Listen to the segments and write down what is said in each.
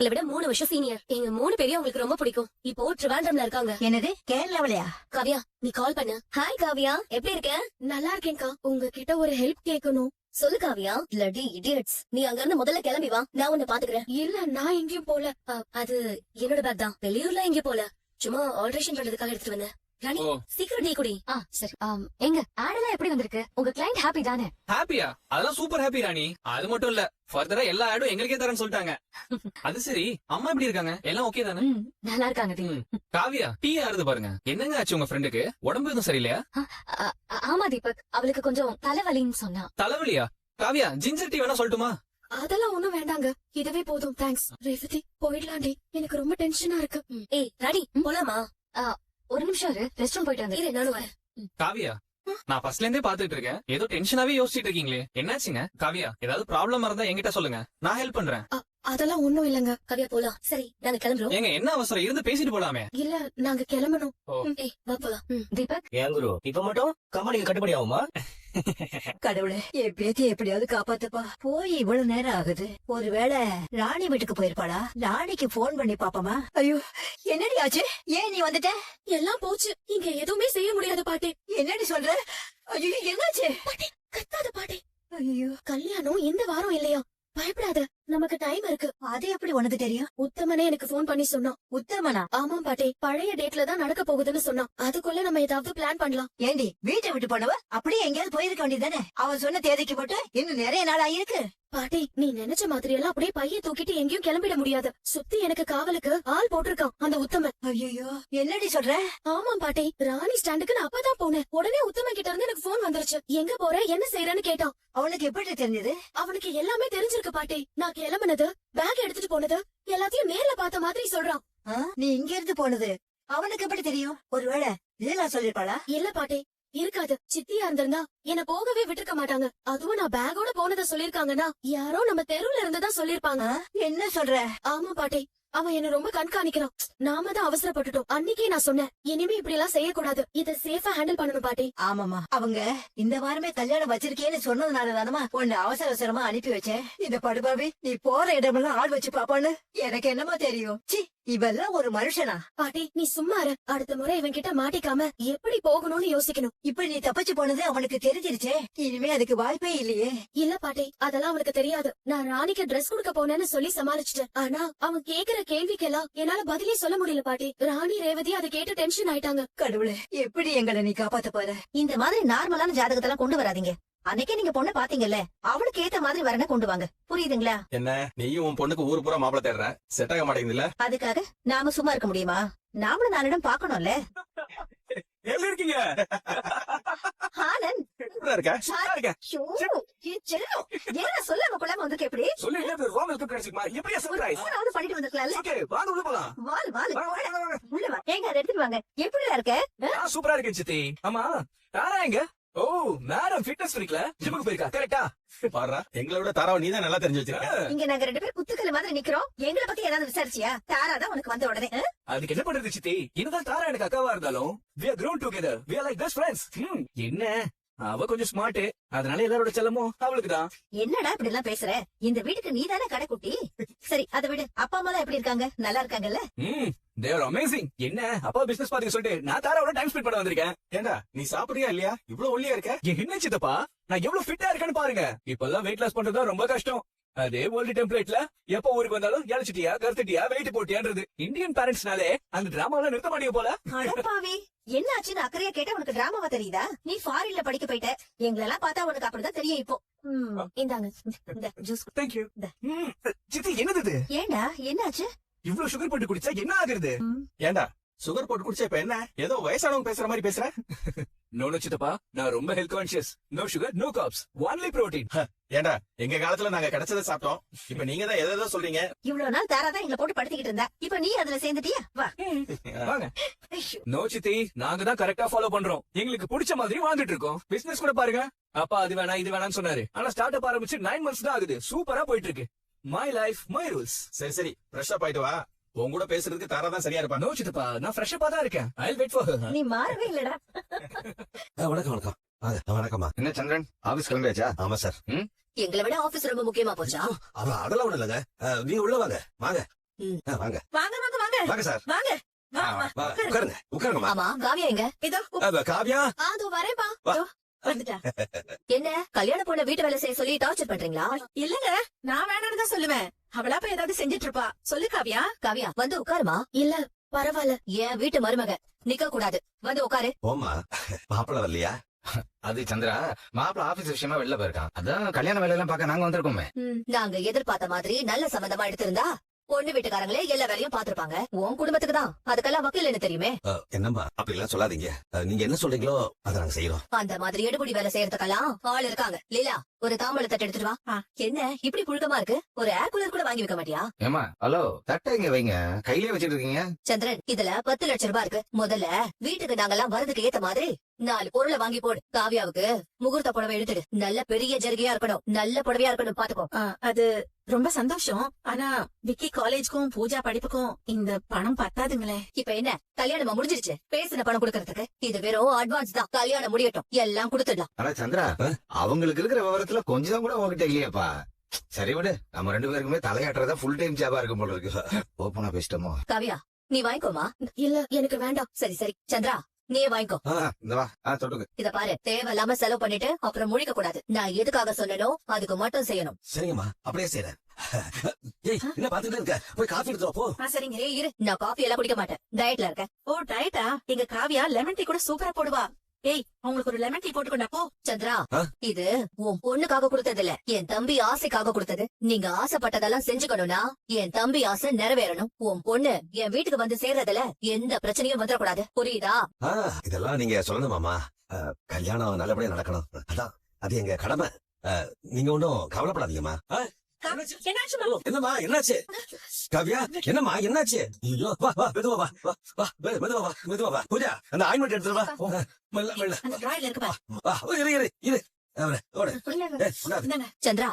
உங்களை விட 3 வருஷம் சீனியர். எங்க 3 பேரையும் உங்களுக்கு ரொம்ப பிடிக்கும். இப்போ ட்ரிவாண்ட்ரம்ல இருக்காங்க. என்னது கேரளாவிலயா? காவியா, நீ கால் பண்ணு. ஹாய் காவியா, எப்படி இருக்க? நல்லா இருக்கேன்க்கா. உங்ககிட்ட ஒரு ஹெல்ப் கேட்கணும். சொல்லு காவியா. Bloody idiots. நீ அங்க இருந்து முதல்ல கிளம்பி வா, நான் உன்னை பாத்துக்கிறேன். இல்ல, நான் எங்கேயும் போல. அது என்னோட பேக் தான். வெளியூர்ல எங்கேயும் போல, சும்மா ஆல்ட்ரேஷன் பண்றதுக்காக எடுத்துட்டு வந்தேன். ராணி, சீக்கிரம் டீ குடி. சரி. எங்க ஆட் எல்லாம் எப்படி வந்திருக்கு? உங்க கிளையண்ட் ஹாப்பி தானே? ஹாப்பியா? அதெல்லாம் சூப்பர் ஹாப்பி ராணி. அது மட்டும் இல்ல, ஃபர்தரா எல்லா ஆடும் எங்களுக்கே தரேன்னு சொல்லிட்டாங்க. அது சரி, அம்மா எப்படி இருக்காங்க? எல்லாம் ஓகே தானே? நல்லா இருக்காங்க டி. காவியா, டீ ஆறுது பாருங்க. என்னங்க ஆச்சு உங்க ஃப்ரெண்டுக்கு? உடம்பு எதுவும் சரியில்லையா? ஆமா தீபக், அவளுக்கு கொஞ்சம் தலைவலின்னு சொன்னா. தலைவலியா? காவியா, ஜிஞ்சர் டீ வேணா சொல்லட்டுமா? அதெல்லாம் ஒண்ணும் வேண்டாங்க, இதுவே போதும். தேங்க்ஸ். ரேவதி, போயிடலாண்டி, எனக்கு ரொம்ப டென்ஷனா இருக்கு. ஏய் ராணி, போலாமா? ஒரு நிமிஷம் இரு, ரெஸ்ட் ரூம் போயிட்டு வந்து. நானும் வரேன். காவியா, நான் ஃபர்ஸ்ட்ல இருந்தே பாத்துட்டு இருக்கேன். ஏதோ டென்ஷனாவே யோசிச்சுட்டு இருக்கீங்களே, என்னாச்சுங்க? காவியா, ஏதாவது ப்ராப்ளம் இருந்தா என்கிட்ட சொல்லுங்க, நான் ஹெல்ப் பண்றேன். அதெல்லாம் ஒண்ணும் இல்லங்க. காவியா, போலாம். சரி, நாங்க கிளம்புறோம். ஏங்க, என்ன அவசரம்? இருந்து பேசிட்டு போலாமே. இல்ல, நாங்க கிளம்பணும். ஏய், வா போலாம். தீபக், ஏன் குரு இப்ப மட்டும் கம்பெனிக்கு கட்டுப்படி ஆகுமா? கடவுளே, என் பேத்தி எப்படியாவது காப்பாத்துப்பா. போய் இவ்வளவு நேரம் ஆகுது. ஒருவேளை ராணி வீட்டுக்கு போயிருப்பாளா? ராணிக்கு போன் பண்ணி பாப்போமா? ஐயோ, என்னடி ஆச்சு? ஏன் நீ வந்துட்ட? எல்லாம் போச்சு, இங்க எதுவுமே செய்ய முடியாது பாட்டி. என்னடி சொல்ற? ஐயோ, என்னாச்சு? கத்தாத பாட்டி. ஐயோ, கல்யாணம் இந்த வாரம் இல்லையா? பயப்படாத, நமக்கு டைம் இருக்கு. அது எப்படி உனக்கு தெரியும்? உத்தமனே எனக்கு போன் பண்ணி சொன்னான். உத்தமனா? ஆமா பாட்டி, பழைய டேட்ல தான் நடக்க போகுதுன்னு சொன்னான். அதுக்குள்ள நம்ம ஏதாவது பிளான் பண்ணலாம். ஏண்டி, வீட்டை விட்டு போனவ அப்படியே எங்கேயாவது போயிருக்க வேண்டியதானே? அவன் சொன்ன தேதிக்கு மட்டும் இன்னும் நிறைய நாள் ஆயிருக்கு. பாட்டி, நீ நினைச்ச மாதிரி எல்லாம் அப்படியே பைய தூக்கிட்டு எங்கேயும் கிளம்பிட முடியாது. சுத்தி எனக்கு காவலுக்கு ஆள் போட்டிருக்கான் அந்த உத்தமன். ஐயோ, என்னடி சொல்ற? ஆமா பாட்டி, ராணி ஸ்டாண்டுக்கு நான் அப்பதான் போனேன். உடனே உத்தமன் கிட்ட இருந்து எனக்கு போன் வந்துருச்சு. எங்க போற, என்ன செய்யறன்னு கேட்டான். அவனுக்கு எப்படி தெரிஞ்சது? அவனுக்கு எல்லாமே தெரிஞ்சிருக்கு பாட்டி. நான் கிளம்புனது, பேக் எடுத்துட்டு போனது எல்லாத்தையும் நேர்ல பார்த்த மாதிரி சொல்றான். நீ இங்க இருந்து போனது அவனுக்கு எப்படி தெரியும்? ஒருவேளை லீலா சொல்லிருப்பாளா? இல்ல பாட்டி, இருக்காது. சித்தியா இருந்திருந்தா என்ன போகவே விட்டுருக்க மாட்டாங்க. அதுவும் நான் பேக்கோட போனதை சொல்லிருக்காங்கன்னா யாரோ நம்ம தெருவுல இருந்துதான் சொல்லிருப்பாங்க. என்ன சொல்ற? ஆமா பாட்டி, அவன் என்ன ரொம்ப கண்காணிக்கிறான். நாம தான் அவசரப்பட்டுட்டோம். அன்னைக்கே நான் சொன்னேன், இனிமே இப்படி எல்லாம் செய்யக்கூடாது, இத சேஃபா ஹேண்டில் பண்ணணும் பாட்டி. ஆமாமா, அவங்க இந்த வாரமே கல்யாணம் வச்சிருக்கேன்னு சொன்னதுனால தானமா உன்னை அவசர அவசரமா அனுப்பி வச்சேன். இந்த படுபாவி நீ போற இடமெல்லாம் ஆள் வச்சு பாப்பான்னு எனக்கு என்னமா தெரியும்? சி, இவெல்லாம் ஒரு மனுஷனா? பாட்டி, நீ சும்மா இரு. அடுத்த முறை இவன் கிட்ட மாட்டிக்காம எப்படி போகணும்னு யோசிக்கணும். இப்ப நீ தப்பிச்சு போனது அவனுக்கு தெரிஞ்சிருச்சே, இனிமே அதுக்கு வாய்ப்பே இல்லையே. இல்ல பாட்டி, அதெல்லாம் அவனுக்கு தெரியாது. நான் ராணிக்கு டிரெஸ் கொடுக்க போனேன்னு சொல்லி சமாளிச்சிட்டேன். ஆனா அவன் கேக்குற கேள்விக்கெல்லாம் என்னால பதிலே சொல்ல முடியல பாட்டி. ராணி ரேவதி அதை கேட்டு டென்ஷன் ஆயிட்டாங்க. கடவுளே, எப்படி எங்களை நீ காப்பாத்த போற? இந்த மாதிரி நார்மலான ஜாதகத்தெல்லாம் கொண்டு வராதீங்க. அன்னைக்கே நீங்க பொண்ணு பாத்தீங்கல்ல, அவளுக்கு ஏத்த மாதிரி வரன கொண்டு வாங்க. புரியுதுங்களா? என்ன, நீயும் உன் பொண்ணுக்கு ஊரு பூரா மாப்பிள தேடுற, செட் ஆக மாட்டேங்குதுல்ல? அதுக்காக நாம சும்மா இருக்க முடியுமா? நாமளும் நாளிடம் பாக்கணும்ல. எங்க இருக்கீங்க? ஆனந்த், எப்படிடா இருக்க? நல்லா இருக்கேன். ஐயோ, என் செல்லம். ஏன்னா சொல்லாம கொள்ளாம வந்திருக்க எப்படி? சொல்லு, இல்ல, இது ரோம் வெல்கம் கிடைச்சிருக்குமா? எப்படியா சர்ப்ரைஸ்? போனாவது பண்ணிட்டு வந்திருக்கலாம்ல. ஓகே, வாங்க உள்ள போலாம். வால் வால் வாங்க, வாங்க, வாங்க, வாங்க. உள்ள வா. ஏங்க, அதை எடுத்துட்டு வாங்க. எப்படிடா இருக்க? நான் சூப்பரா இருக்கேன் சித்தி. ஆமா, தாரா எங்க? ஓ, மேடம் ஃபிட்னஸ் ஃப்ரீக்ல ஜிம்முக்கு போயிருக்கா, கரெக்ட்டா? பாருடா, எங்களை விட தாராவை நீ தான் நல்லா தெரிஞ்சு வச்சிருக்க. இங்க நாங்க 2 பேரும் குத்துக்கல் மாதிரி நிக்கிறோம். எங்களை பத்தி ஏதாவது விசாரிச்சியா? தாராதான் உனக்கு வந்த உடனே. அதுக்கு என்ன பண்றது சித்தி? என்னதான் தாரா எனக்கு அக்காவா இருந்தாலும் we are grown together, we are like best friends. என்ன, அவ கொஞ்சம் ஸ்மார்ட், அதனால எல்லாரோட செல்லமும் அவளுக்கு தான். என்னடா இப்படி எல்லாம் பேசுற? இந்த வீட்டுக்கு நீ தானே கடைக்குட்டி. சரி, அதை விடு. அப்பா அம்மா எல்லாம் எப்படி இருக்காங்க? நல்லா இருக்காங்கல்ல? they are amazing. என்ன, அப்பா பிசினஸ் பாத்துக்க சொல்லிட்டு நான் தாராவோட டைம் ஸ்பெண்ட் பண்ண வந்திருக்கேன். ஏண்டா, நீ சாப்பிடுறியா இல்லையா? இவ்வளவு ஒல்லியா இருக்க. என்ன சித்தப்பா, நான் எவ்வளவு ஃபிட்டா இருக்கேன்னு பாருங்க. இப்பெல்லாம் வெயிட் லாஸ் பண்றது ரொம்ப கஷ்டம். அதே ஓல்டு டெம்ப்ளேட்ல எப்ப ஊருக்கு வந்தாலும் இழைச்சிட்டியா, கருத்துட்டியா, வெயிட் போட்டியான்றது. இந்தியன் பேரண்ட்ஸ்னாலே அந்த டிராமாவெல்லாம் நிறுத்த மாட்டீங்க போல. அடப்பாவி, என்ன ஆச்சுன்னு அக்கறையா கேட்டா உனக்கு டிராமாவா தெரியுதா? நீ ஃபாரின்ல படிக்க போயிட்ட. எங்களெல்லாம் பார்த்தா உனக்கு அப்படிதான் தெரியும் இப்போ. இந்தாங்க இந்த ஜூஸ். தேங்க்யூ. சித்தி, என்னது இது? ஏண்டா, என்னாச்சு? இவ்வளவு சுகர் போட்டு குடிச்சா என்ன ஆகுறது? ஏண்டா, சுகர் போட்டு குடிச்சா இப்ப என்ன, ஏதோ வயசானவங்க பேசுற மாதிரி பேசுற? நோ சித்தப்பா, நான் ரொம்ப health conscious. No sugar, no carbs, only protein. ஏண்டா, எங்க காலத்துல நாங்க கிடைச்சதை சாப்பிட்டோம். இப்ப நீங்க தான் எதை சொல்றீங்க? இவ்வளவு நாள் தாராதான் எங்களை போட்டு படுத்திக்கிட்டு இருந்தா, இப்ப நீ அதுல சேர்ந்துட்டியா? வா. வாங்க. நோ சித்தி, நாங்க தான் கரெக்டா ஃபாலோ பண்றோம். எங்களுக்கு பிடிச்ச மாதிரி வாழ்ந்துட்டு இருக்கோம். பிசினஸ் கூட பாருங்க, அப்பா அது வேணா இது வேணாம்னு சொன்னாரு. ஆனா ஸ்டார்ட் அப் ஆரம்பிச்சு 9 months தான் ஆகுது. சூப்பரா போயிட்டு இருக்கு. My life my rules. சரி சரி, ஃப்ரெஷ் அப் ஆயிட்டு வா. உன் கூட பேசுறதுக்கு தாரா தான் சரியா இருப்பா. நோ சித்தப்பா, நான் ஃப்ரெஷ் அப்பா தான் இருக்கேன். I will wait for her. நீ மாறவே இல்லடா. வணக்கம் வணக்கம். வணக்கம்மா. என்ன சந்திரன், ஆபீஸ் கிளம்பியாச்சா? ஆமா சார். எங்களை விட ஆபீஸ் ரொம்ப முக்கியமா போச்சா? அதெல்லாம் ஒண்ணு இல்லங்க, நீங்க உள்ள வாங்க வாங்க. வாங்க வாங்க வாங்க வாங்க வாங்க சார் வாங்க வா, வா. வா, உட்காருங்க உட்காருங்கம்மா ஆமா காவியா எங்க இதோ காவியா அதோ வரேன்பா வந்துட்டா. என்ன கல்யாண பொண்ண வீட்டு வேலை செய்ய சொல்லி டார்ச்சர் பண்றீங்களா? இல்லங்க நான் வேணான்னு தான் சொல்லுவேன். அவளா போய் ஏதாவது செஞ்சுட்டு இருப்பா. சொல்லு காவியா. காவியா வந்து உட்காருமா. இல்ல பரவாயில்ல, என் வீட்டு மருமக நிக்க கூடாது, வந்து உட்காரு. போம்மா மாப்பிள்ள வரலையா? அது சந்திரா மாப்பிள்ள ஆபீஸ் விஷயமா வெளில போயிருக்கான். அதான் கல்யாண வேலை எல்லாம் பார்க்க நாங்க வந்திருக்கோமே. நாங்க எதிர்பார்த்த மாதிரி நல்ல சம்பந்தமா எடுத்திருந்தா பொண்ணு வீட்டுக்காரங்களே எல்லா வேலையும் பாத்துருப்பாங்க. உன் குடும்பத்துக்கு தான் அதுக்கெல்லாம் வக்கீல் தெரியுமே. என்னம்மா அப்படி எல்லாம் சொல்லாதீங்க. நீங்க என்ன சொல்றீங்களோ அதை நாங்க செய்யறோம். அந்த மாதிரி எடுபடி வேலை செய்யறதுக்கெல்லாம் ஆள் இருக்காங்க. லீலா ஒரு தாம்பழ தட்டு எடுத்துட்டு வா. என்ன இப்படி புழுக்கமா இருக்கு? ஒரு ஏர் கூலர் கூட வாங்கி வைக்க மாட்டியா? ஏமா ஹலோ தட்டை இங்க வைங்க, கையிலே வச்சிட்டு இருக்கீங்க. சந்திரன் இதுல 10 லட்சம் ரூபாய் இருக்கு. முதல்ல வீட்டுக்கு நாங்கெல்லாம் வரதுக்கு ஏத்த மாதிரி 4 பொருளை வாங்கி போடு. காவியாவுக்கு முகூர்த்த புடவை எடுத்துடு. நல்ல பெரிய ஜரிகையா இருக்கணும், நல்ல புடவையா இருக்கணும், பாத்துக்கோ. அது ரொம்ப சந்தோஷம். ஆனா விக்கி காலேஜ்க்கும் பூஜா படிப்புக்கும் இந்த பணம் பத்தாதுங்களே. இப்ப என்ன கல்யாணமா முடிஞ்சிருச்சு, பேசின பணம் கொடுக்கறதுக்கு இது வெறும் அட்வான்ஸ் தான். கல்யாணம் முடியட்டும் எல்லாம் கொடுத்துடலாம். ஆனா சந்திரா அவங்களுக்கு இருக்கிற விவரத்துல கொஞ்சம் கூட உங்ககிட்ட இல்லையாப்பா. சரி விடு, நம்ம 2 பேருக்குமே தலையாட்டுறதா ஃபுல் டைம் ஜாபா இருக்கும் போல இருக்கு. ஓப்பனா பேசிட்டோமோ. காவியா நீ வாங்கிக்கோமா. இல்ல எனக்கு வேண்டாம். சரி சரி சந்திரா நீ வாங்கிக்கோ. இந்த வா தொட்டுக்கு. இத பாரு, தேவையில்லாம செலவு பண்ணிட்டு அப்புறம் முழிக்க கூடாது. நான் எதுக்காக சொன்னனோ அதுக்கு மட்டும் செய்யணும். சரிங்கம்மா அப்படியே செய்யறேன். ஏய் என்ன பாத்துக்கிட்டே இருக்க, போய் காஃபி எடுத்துட்டு வா, போ. சரிங்க. ஏய் இரு, நான் காஃபி எல்லாம் குடிக்க மாட்டேன், டயட்ல இருக்கேன். ஓ டயட்டா? எங்க காவியா லெமன் டீ கூட சூப்பரா போடுவா. ஏய் அவங்களுக்கு ஒரு லெமன் டீ போட்டுக்கொண்டா போ. சந்திரா இது உன் பொண்ணுக்காக கொடுத்தது இல்ல, என் தம்பி ஆசைக்காக கொடுத்தது. நீங்க ஆசைப்பட்டதெல்லாம் செஞ்சுக்கணும்னா என் தம்பி ஆசை நிறைவேறணும். உன் பொண்ணு என் வீட்டுக்கு வந்து சேர்றதுல எந்த பிரச்சனையும் வந்துடக்கூடாது, புரியுதா? இதெல்லாம் நீங்க சொல்லணுமாமா. கல்யாணம் நல்லபடியா நடக்கணும், அதான் அது எங்க கடமை. நீங்க ஒன்னும் கவலைப்படாதீங்கம்மா. என்னாச்சுமா? என்னம்மா என்னாச்சு? காவியா என்னம்மா என்னாச்சு? ஐயோ வா வா மெதுவா வா வா வா மெதுவா வா மெதுவா வா. பூஜா அந்த ஆயின்மெண்ட் எடுத்துட்டு வா. மெல்ல மெல்ல அந்த டிராயர்ல இருக்கு பாரு. வா. இரு இரு இரு. சந்திரா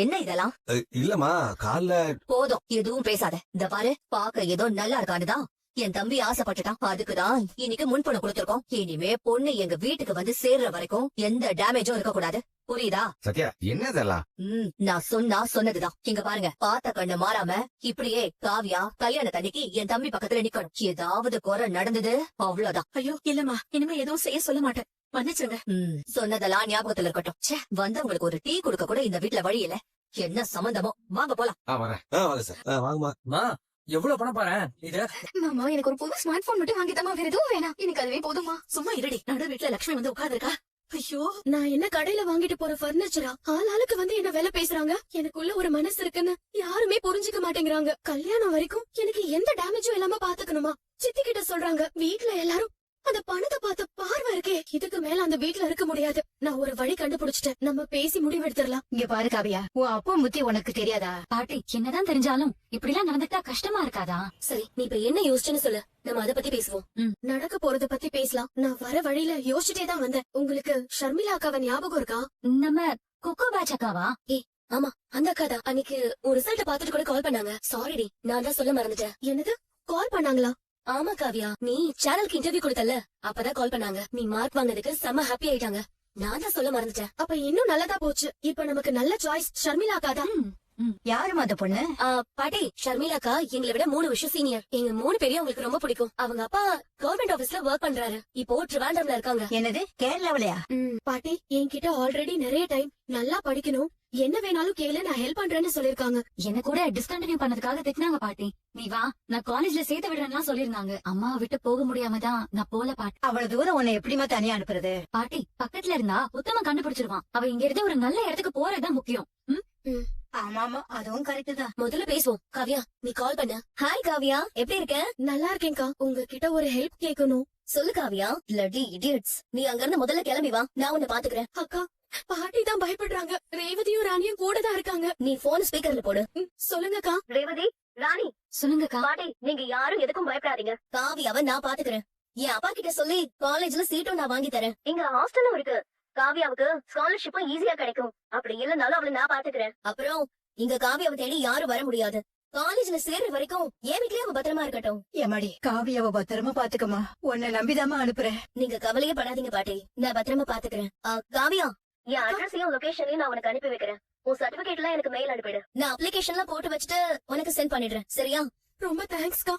என்ன இதெல்லாம்? இல்லம்மா கால்ல. போதும் எதுவும் பேசாத. இந்த பாரு, பாக்க ஏதோ நல்லா இருக்கானுதான் என் தம்பி ஆசைப்பட்டுட்டான். அதுக்குதான் இன்னைக்கு முன்பணம் கொடுத்திருக்கோம். இனிமே பொண்ணு எங்க வீட்டுக்கு வந்து சேர்ற வரைக்கும் எந்த டேமேஜும் இருக்க கூடாது, புரியுதா? சத்யா என்ன இதெல்லாம்? நான் சொன்னதுதான். இங்க பாருங்க, பார்த்த கண்ணு மாறாம இப்படியே காவியா கல்யாணத்தன்னைக்கு என் தம்பி பக்கத்துல நிக்கணும். ஏதாவது குறை நடந்தது அவ்வளவுதான். ஐயோ இல்லம்மா, இனிமே எதுவும் செய்ய சொல்ல மாட்டேன், மன்னிச்சுங்க. சொன்னதெல்லாம் ஞாபகத்துல இருக்கட்டும். ச்சே, வந்தவங்களுக்கு ஒரு டீ கொடுக்க கூட இந்த வீட்டுல வழி இல்ல. என்ன சம்பந்தமோ, வாங்க போலாம். வரேன். வாங்க சார் வாங்கம்மா. எவ்வளவு பணம் பாரு இது. மாமா எனக்கு ஒரு புது ஸ்மார்ட் போன் மட்டும் வாங்கிட்டமா, வேற எதுவும் வேணாம், எனக்கு அதுவே போதுமா. சும்மா இருடி, நடு வீட்டுல லட்சுமி வந்து உட்கார்ந்துருக்கா. ஐயோ நான் என்ன கடையில வாங்கிட்டு போற பர்னிச்சரா? ஆளுக்கு வந்து என்ன வேலை பேசுறாங்க. எனக்குள்ள ஒரு மனசு இருக்குன்னு யாருமே புரிஞ்சுக்க மாட்டேங்கிறாங்க. கல்யாணம் வரைக்கும் எனக்கு எந்த டேமேஜும் இல்லாம பாத்துக்கணுமா? சித்தி கிட்ட சொல்றாங்க. வீட்டுல எல்லாரும் அந்த பணத்தை பார்த்த பார்வை இருக்கே, இதுக்கு மேல அந்த வீட்டுல இருக்க முடியாது. நான் ஒரு வழி கண்டுபிடிச்சிட்டேன், நம்ம பேசி முடிவெடுத்துடலாம். இங்க பாரு காவியா, உன் அப்பா புத்தி உனக்கு தெரியாதா? பாட்டி என்னதான் தெரிஞ்சாலும் இப்படி எல்லாம் நடந்துட்டா கஷ்டமா இருக்காதா? சரி நீ இப்ப என்ன யோசிச்சுன்னு சொல்லு, நம்ம அத பத்தி பேசுவோம். நடக்க போறத பத்தி பேசலாம். நான் வர வழியில யோசிச்சுட்டே தான் வந்தேன். உங்களுக்கு ஷர்மிளா அக்காவை ஞாபகம் இருக்கா? நம்ம குக்கோ பேட்ச் அக்காவா? ஆமா அந்த அக்கா தான். அன்னைக்கு ஒரு ரிசல்ட் பாத்துட்டு கூட கால் பண்ணாங்க. சாரிடி, நான் தான் சொல்ல மறந்துட்டேன். என்னது கால் பண்ணாங்களா? ஆமா காவியா, நீ சேனலுக்கு இன்டர்வியூ கொடுத்தல, அப்பதான் கால் பண்ணாங்க. நீ மார்க் வாங்கினதுக்கு செம்ம ஹாப்பி ஆயிட்டாங்க. நான் தான் சொல்ல மறந்துட்டேன். அப்ப இன்னும் நல்லதா போச்சு. இப்ப நமக்கு நல்ல சாய்ஸ் ஷர்மிளா அக்கா தான். யாருமா அந்த பொண்ணு? பாட்டி ஷர்மிளா அக்கா எங்களை விட 3 வருஷம் சீனியர். எங்க 3 பேரையும் உங்களுக்கு ரொம்ப பிடிக்கும். அவங்க அப்பா கவர்மெண்ட் ஆபீஸ்ல ஒர்க் பண்றாரு. இப்போ ட்ரிவாண்ட்ரம்ல இருக்காங்க. என்னது கேரளாவிலயா? பாட்டி என்கிட்ட ஆல்ரெடி நிறைய டைம் நல்லா படிக்கணும், என்ன வேணாலும் கேளு, நான் ஹெல்ப் பண்றேன்னு சொல்லிருக்காங்க. என்ன கூட டிஸ்கண்டினியூ பண்ணதுக்காக திட்டினாங்க பாட்டி. நீ வா, நான் காலேஜ்ல சேர்த்து விடுறேன்னா சொல்லிருந்தாங்க. அம்மாவை விட்டு போக முடியாம தான் நான் போல பாட்டி. அவ்வளவு தூரம் உன்னை எப்படிமா தனியா அனுப்புறது? பாட்டி பக்கத்துல இருந்தா உத்தம கண்டுபிடிச்சிருவான். அவ இங்க இருந்து ஒரு நல்ல இடத்துக்கு போறதுதான் முக்கியம். ஆமாமா அதுவும் கரெக்ட் தான். முதல்ல பேசுவோம். காவியா நீ கால் பண்ண. ஹாய் காவியா, எப்படி இருக்க? நல்லா இருக்கேன்க்கா. உங்ககிட்ட ஒரு ஹெல்ப் கேட்கணும். சொல்லு காவியா. பிளடி இடியட்ஸ், நீ அங்க இருந்து முதல்ல கிளம்பி வா, நான் உன்னை பாத்துக்கிறேன். அக்கா பாட்டி தான் பயப்படுறாங்க. ரேவதியும் ராணியும் கூட தான் இருக்காங்க. நீ போன் ஸ்பீக்கர்ல போடு. சொல்லுங்கக்கா. ரேவதி, ராணி, சொல்லுங்கக்கா. பாட்டி நீங்க யாரும் எதுக்கும் பயப்படாதீங்க. காவியாவை நான் பாத்துக்கிறேன். என் அப்பா கிட்ட சொல்லி காலேஜ்ல சீட்டும் நான் வாங்கி தரேன். இங்க ஹாஸ்டலும் இருக்கு. காவியாவுக்கு ஸ்காலர்ஷிப்பும் ஈஸியா கிடைக்கும். அப்படி இல்லனாலும் அவளை நான் பாத்துக்கிறேன். அப்புறம் இங்க காவியாவை தேடி யாரும் வர முடியாது. காலேஜ்ல சேர்ற வரைக்கும் என் வீட்லயே அவ பத்திரமா இருக்கட்டும். ஏமாடி காவியாவ பத்திரமா பாத்துக்கமா, உன்னை நம்பிதாமா அனுப்புறேன். நீங்க கவலையே படாதீங்க பாட்டி, நான் பத்திரமா பாத்துக்கிறேன். காவியா என் அட்ரஸையும் லொகேஷனையும் நான் உனக்கு அனுப்பி வைக்கிறேன். உன் சர்டிபிகேட் எல்லாம் எனக்கு மெயில் அனுப்பிடு. நான் அப்ளிகேஷன்லாம் போட்டு வச்சுட்டு உனக்கு சென்ட் பண்ணிடுறேன், சரியா? ரொம்ப தேங்க்ஸ்க்கா